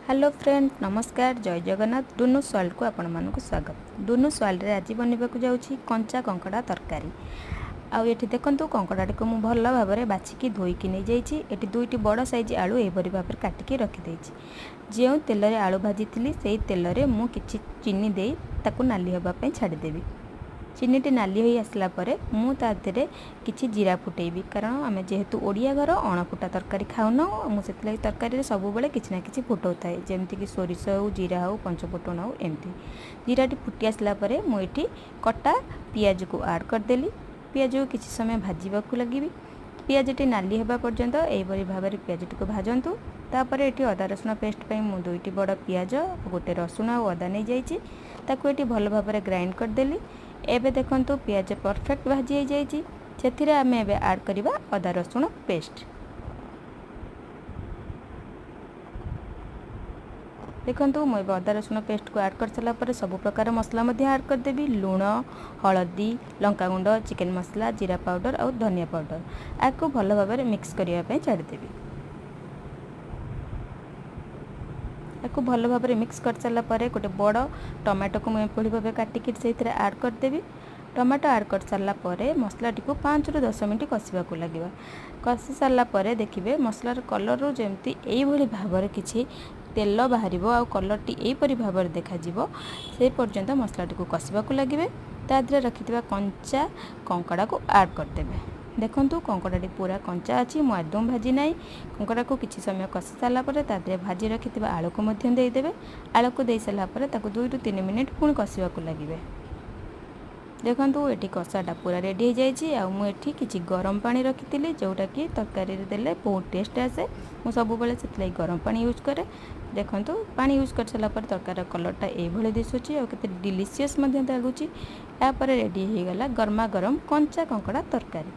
Hello friend नमस्कार जय Jagannath डुनु salt को आपण मानक स्वागत। डुनु सॉल्ट रे आज बनवाक जाऊँगी कंचा कंकड़ा तरकारी। आउ ये देखो कंकड़ा को मुझे भल भाव में बाछिकी धोईकी नहीं जाइए। ये दुईटी बड़ साइज आलू एपरी भाव में काटिकी रखिदे। जो तेल रे आलू भाजी से तेल रे मु किछि चीनी दे ताकू नाली होगापी छाड़देवी। चीनीटी नाली हो आसला परे मु तादे किछि जीरा फुटेबी, कारण आम जेहेतु ओडिया घर अणफुटा तरकारी खाऊना मुझे तरकारी सब बेले किछि ना किछि फुटाऊ थाए, जमती कि सोरिष हो जीरा हो पंचफुटन हो एमती। जीराटी फुटी आसला परे मु एठी कटा पियाज को ऐड करदेली। पियाज को किछि समय भाजवाक लगी। पियाजटी नाली होगा पर्यंत एपरी भाव में पियाजटी को भाजतु। तापर ये अदा रसुण पेस्ट पर मुझे दुईटी बड़ पियाज गोटे रसुण और अदा नहीं जाइए ताकू ये भल भाव में ग्राइंड करदेली। एबे देखंतु पियाज परफेक्ट भाजी हो जाइए। से आम एबे ऐड करवा अदा रसुण पेस्ट। देखंतु मुझे अदा रसुण पेस्ट को ऐड कर सारा पर सब प्रकार मसला ऐड करदेवी। लुण हलदी लंकागुंड चिकेन मसला जीरा पाउडर और धनिया पाउडर आपको भल भाव में मिक्स करने छाड़देवी। आपको भल भाव में मिक्स कर सारा पर गोटे बड़ टमाटो को मुझे एपरी भाव काटिकी से ऐड करदेवी। टमाटो ऐड कर सारा पर मसलाटी को 5 ରୁ 10 मिनट कषा लगे। कषि सारा पर देखिए मसलार कलर जमती यही भाव में किसी तेल बाहर आ कलरटी यहपरी भाव में देखा से पर्यंत मसलाटी को कषा लगे। तादे रखि कंचा कंकड़ा को ऐड करदेवे। देखंतु कंकड़ाटी पूरा कंचा अच्छी मु आदम भाजी ना। कंकड़ा को किसी समय कषि सारा तादे भाजी रखि आलू को देदेवे। आलू को दे सारा 2 ରୁ 3 मिनट पुणी कषा लगे। देखंतु ये कषाटा पूरा रेडी हो जाइए। आ मुझे किसी गरम पानी रखी जोटा कि तरकारी देले बहुत टेस्ट आसे। मु सब बेले से गरम पानी यूज करे। देखंतु पानी यूज कर सारा पर तरकार कलरटा ये दिशुची और केते डिलीशियस लगुच। यापर रेडी हो गला गरमा गरम कंचा कंकड़ा तरकारी।